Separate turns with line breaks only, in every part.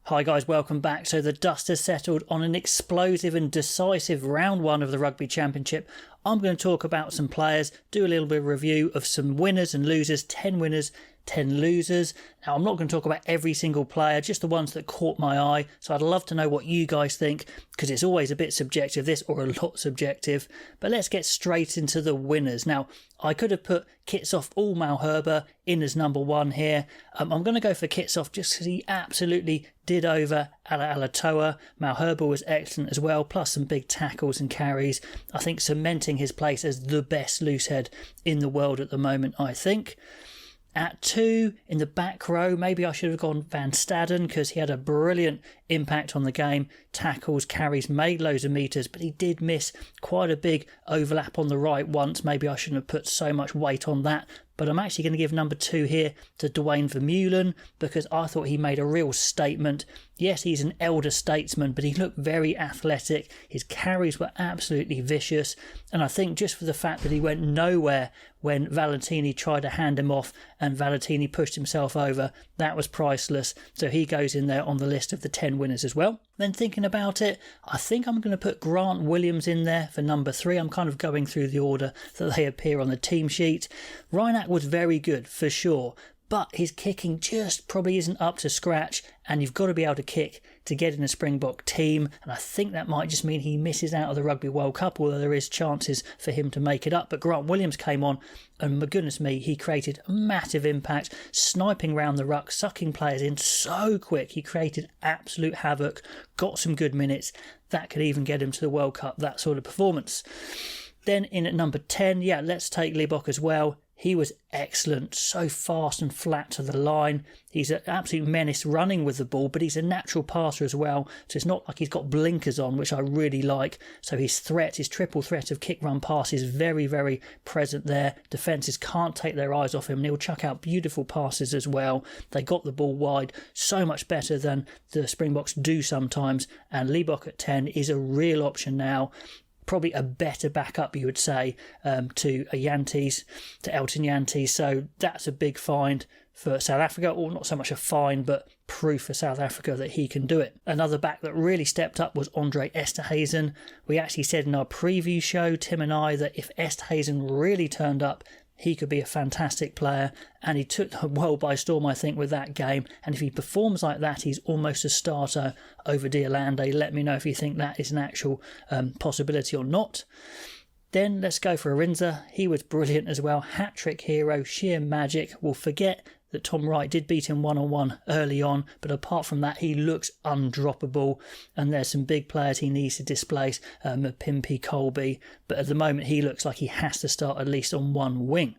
Hi guys, welcome back. So the dust has settled on an explosive and decisive round one of the Rugby Championship. I'm going to talk about some players, do a little bit of review of some winners and losers, 10 winners, 10 losers. Now I'm not going to talk about every single player, just the ones that caught my eye. So I'd love to know what you guys think, because it's always a bit subjective, this, or a lot subjective. But let's get straight into the winners. Now I could have put Kitsoff all Malherbe in as number one here. I'm going to go for Kitsoff just because he absolutely did over Alatoa. Malherbe was excellent as well, plus some big tackles and carries. I think cementing his place as the best loosehead in the world at the moment, I think. At 2, in the back row, maybe I should have gone Van Staden because he had a brilliant impact on the game. Tackles, carries, made loads of metres, but he did miss quite a big overlap on the right once. Maybe I shouldn't have put so much weight on that. But I'm actually going to give number 2 here to Dwayne Vermeulen because I thought he made a real statement. Yes, he's an elder statesman, but he looked very athletic. His carries were absolutely vicious. And I think just for the fact that he went nowhere when Valentini tried to hand him off and Valentini pushed himself over, that was priceless. So he goes in there on the list of the 10 winners as well. Then thinking about it, I think I'm going to put Grant Williams in there for number 3. I'm kind of going through the order that they appear on the team sheet. Reinach was very good for sure, but his kicking just probably isn't up to scratch, and you've got to be able to kick to get in a Springbok team, and I think that might just mean he misses out of the Rugby World Cup, although there is chances for him to make it up. But Grant Williams came on, and my goodness me, he created a massive impact, sniping round the ruck, sucking players in so quick. He created absolute havoc, got some good minutes. That could even get him to the World Cup, that sort of performance. Then in at number 10, let's take Libbok as well. He was excellent, so fast and flat to the line. He's an absolute menace running with the ball, but he's a natural passer as well. So it's not like he's got blinkers on, which I really like. So his triple threat of kick, run, pass is very, very present there. Defences can't take their eyes off him. And he'll chuck out beautiful passes as well. They got the ball wide, so much better than the Springboks do sometimes. And Libbok at 10 is a real option now. Probably a better backup, you would say, to Elton Yantes. So that's a big find for South Africa, or not so much a find, but proof for South Africa that he can do it. Another back that really stepped up was Andre Esterhuizen. We actually said in our preview show, Tim and I, that if Esterhuizen really turned up, he could be a fantastic player, and he took the world by storm, I think, with that game. And if he performs like that, he's almost a starter over D'Alande. Let me know if you think that is an actual possibility or not. Then let's go for Arinza. He was brilliant as well. Hat-trick hero, sheer magic. We'll forget that Tom Wright did beat him one-on-one early on, but apart from that, he looks undroppable, and there's some big players he needs to displace, Mapimpi, Colby, but at the moment he looks like he has to start at least on one wing.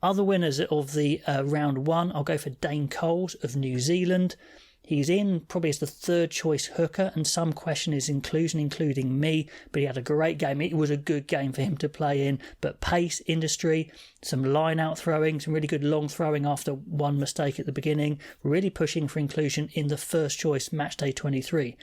Other winners of the round one, I'll go for Dane Coles of New Zealand. He's in probably as the third choice hooker, and some question his inclusion, including me, but he had a great game. It was a good game for him to play in, but pace, industry, some line out throwing, some really good long throwing after one mistake at the beginning, really pushing for inclusion in the first choice match day 23.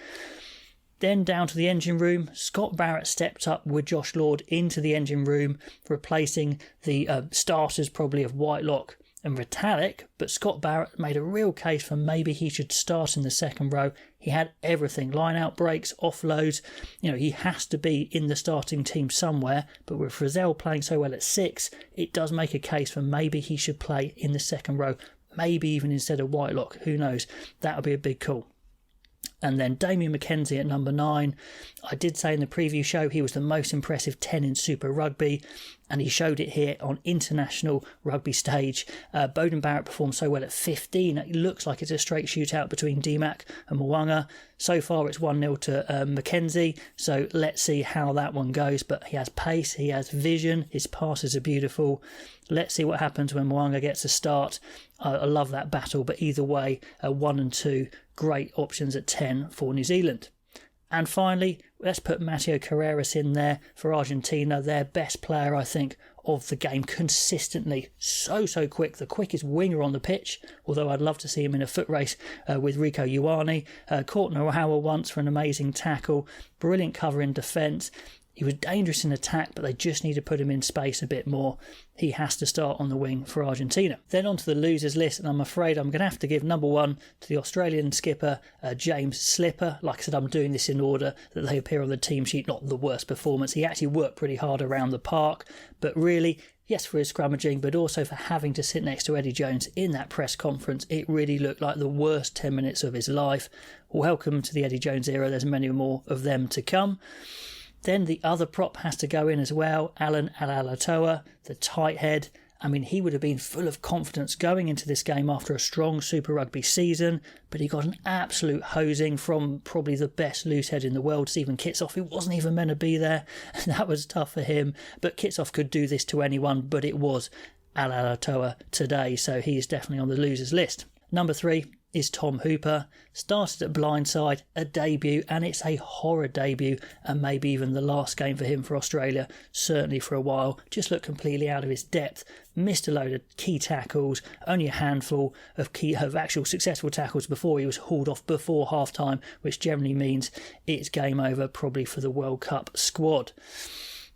Then down to the engine room, Scott Barrett stepped up with Josh Lord into the engine room, replacing the starters probably of Whitelock and Retallick, but Scott Barrett made a real case for maybe he should start in the second row. He had everything, line out breaks, offloads. He has to be in the starting team somewhere, but with Frizzell playing so well at 6, it does make a case for maybe he should play in the second row, maybe even instead of Whitelock. Who knows? That would be a big call. And then Damien McKenzie at number 9. I did say in the preview show he was the most impressive 10 in Super Rugby, and he showed it here on international rugby stage. Beauden Barrett performed so well at 15. It looks like it's a straight shootout between DMAC and Mwanga. So far it's 1-0 to McKenzie, so let's see how that one goes. But he has pace, he has vision, his passes are beautiful. Let's see what happens when Mwanga gets a start. I love that battle, but either way, 1 and 2, great options at 10 for New Zealand. And finally, let's put Mateo Carreras in there for Argentina, their best player, I think, of the game consistently. So quick, the quickest winger on the pitch, although I'd love to see him in a foot race with Rico Ioane. Caught Nohawa once for an amazing tackle, brilliant cover in defence. He was dangerous in attack, but they just need to put him in space a bit more. He has to start on the wing for Argentina. Then on to the losers list, and I'm afraid I'm going to have to give number 1 to the Australian skipper, James Slipper. Like I said, I'm doing this in order that they appear on the team sheet, not the worst performance. He actually worked pretty hard around the park, but really, yes, for his scrummaging, but also for having to sit next to Eddie Jones in that press conference. It really looked like the worst 10 minutes of his life. Welcome to the Eddie Jones era. There's many more of them to come. Then the other prop has to go in as well, Alan Alalatoa, the tight head. I mean, he would have been full of confidence going into this game after a strong Super Rugby season, but he got an absolute hosing from probably the best loose head in the world, Stephen Kitsoff, who wasn't even meant to be there. And that was tough for him. But Kitsoff could do this to anyone, but it was Alalatoa today, so he's definitely on the losers list. Number 3 is Tom Hooper. Started at blindside, a debut, and it's a horror debut, and maybe even the last game for him for Australia, certainly for a while. Just looked completely out of his depth, missed a load of key tackles, only a handful of actual successful tackles before he was hauled off before half-time, which generally means it's game over probably for the World Cup squad.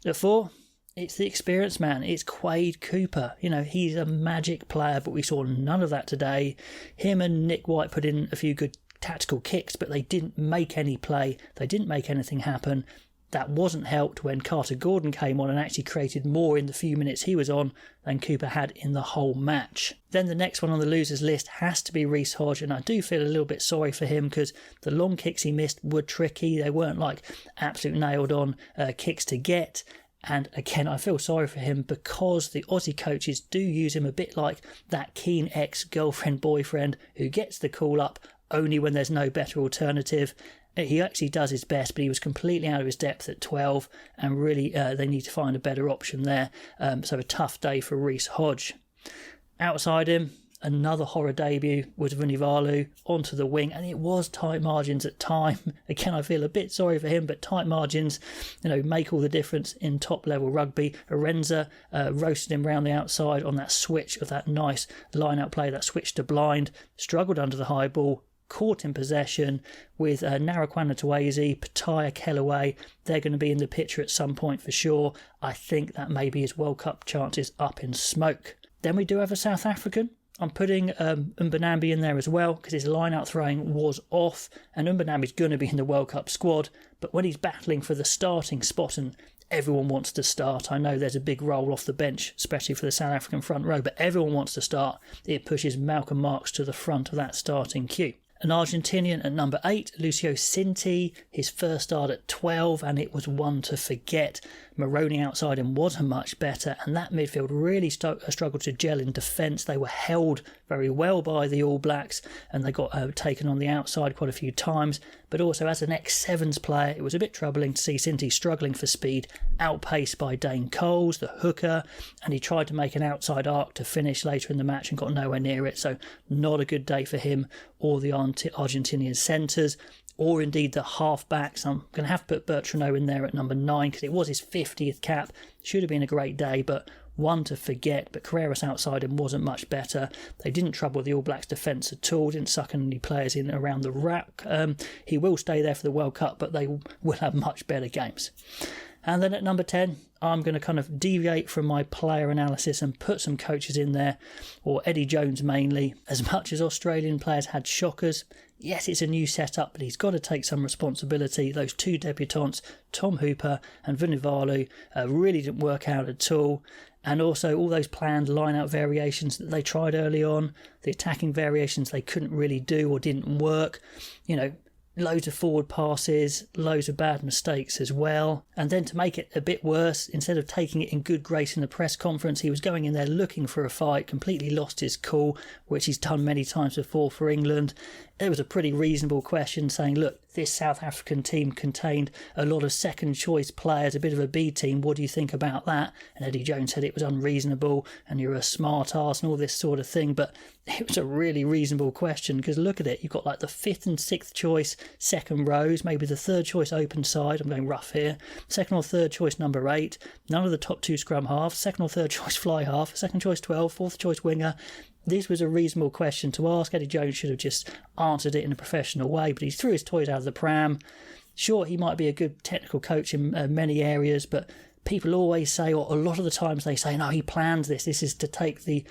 At 4, it's the experienced man. It's Quade Cooper. You know, he's a magic player, but we saw none of that today. Him and Nick White put in a few good tactical kicks, but they didn't make any play. They didn't make anything happen. That wasn't helped when Carter Gordon came on and actually created more in the few minutes he was on than Cooper had in the whole match. Then the next one on the losers list has to be Reece Hodge, and I do feel a little bit sorry for him because the long kicks he missed were tricky. They weren't like absolute nailed on kicks to get. And again, I feel sorry for him because the Aussie coaches do use him a bit like that keen ex-girlfriend boyfriend who gets the call up only when there's no better alternative. He actually does his best, but he was completely out of his depth at 12, and really they need to find a better option there. So a tough day for Reece Hodge. Outside him, another horror debut was Vunivalu onto the wing, and it was tight margins at time. Again, I feel a bit sorry for him, but tight margins, make all the difference in top level rugby. Arenza roasted him round the outside on that switch of that nice line out play, that switch to blind, struggled under the high ball, caught in possession with Narakwana Tuwezi, Pataya Kellaway. They're going to be in the picture at some point for sure. I think that may be his World Cup chances up in smoke. Then we do have a South African. I'm putting Mbonambi in there as well because his line-out throwing was off, and Mbonambi's going to be in the World Cup squad, but when he's battling for the starting spot, and everyone wants to start, I know there's a big role off the bench, especially for the South African front row, but everyone wants to start. It pushes Malcolm Marx to the front of that starting queue. An Argentinian at number 8, Lucio Cinti, his first start at 12, and it was one to forget. Maroney outside him wasn't much better, and that midfield really struggled to gel in defence. They were held very well by the All Blacks, and they got taken on the outside quite a few times. But also, as an ex-Sevens player, it was a bit troubling to see Cinti struggling for speed, outpaced by Dane Coles, the hooker, and he tried to make an outside arc to finish later in the match and got nowhere near it. So not a good day for him or the Argentinian centres, or indeed the half-backs. I'm going to have to put Bertrand in there at number 9 because it was his 50th cap. Should have been a great day, but one to forget. But Carreras outside him wasn't much better. They didn't trouble the All Blacks defence at all, didn't suck any players in around the rack. He will stay there for the World Cup, but they will have much better games. And then at number 10, I'm going to kind of deviate from my player analysis and put some coaches in there, or Eddie Jones mainly. As much as Australian players had shockers, yes, it's a new setup, but he's got to take some responsibility. Those two debutants, Tom Hooper and Vunivalu, really didn't work out at all. And also all those planned line-out variations that they tried early on, the attacking variations they couldn't really do or didn't work. Loads of forward passes, loads of bad mistakes as well. And then to make it a bit worse, instead of taking it in good grace in the press conference, he was going in there looking for a fight, completely lost his cool, which he's done many times before for England. There was a pretty reasonable question saying, look, this South African team contained a lot of second choice players, a bit of a B team. What do you think about that? And Eddie Jones said it was unreasonable and you're a smart ass and all this sort of thing. But it was a really reasonable question because look at it. You've got like the 5th and 6th choice second rows, maybe the 3rd choice open side. I'm going rough here. 2nd or 3rd choice number 8. None of the top 2 scrum halves. 2nd or 3rd choice fly half. 2nd choice 12. 4th choice winger. This was a reasonable question to ask. Eddie Jones should have just answered it in a professional way, but he threw his toys out of the pram. Sure, he might be a good technical coach in many areas, but people always say, or a lot of the times they say, no, he plans this. This is to take the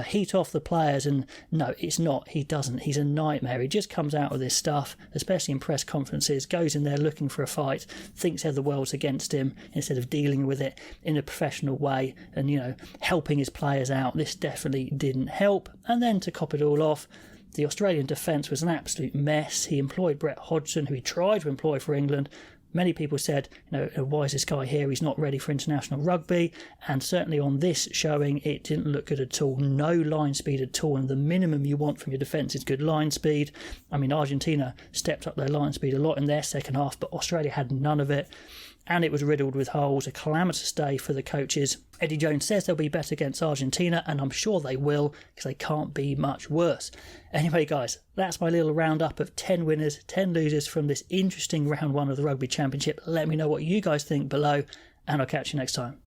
heat off the players. And no, it's not. He doesn't. He's a nightmare. He just comes out with this stuff, especially in press conferences, goes in there looking for a fight, thinks the world's against him instead of dealing with it in a professional way and, helping his players out. This definitely didn't help. And then to cop it all off, the Australian defence was an absolute mess. He employed Brett Hodgson, who he tried to employ for England. Many people said, why is this guy here? He's not ready for international rugby. And certainly on this showing, it didn't look good at all. No line speed at all. And the minimum you want from your defence is good line speed. I mean, Argentina stepped up their line speed a lot in their second half, but Australia had none of it. And it was riddled with holes, a calamitous day for the coaches. Eddie Jones says they'll be better against Argentina, and I'm sure they will, because they can't be much worse. Anyway, guys, that's my little roundup of 10 winners, 10 losers from this interesting round one of the Rugby Championship. Let me know what you guys think below, and I'll catch you next time.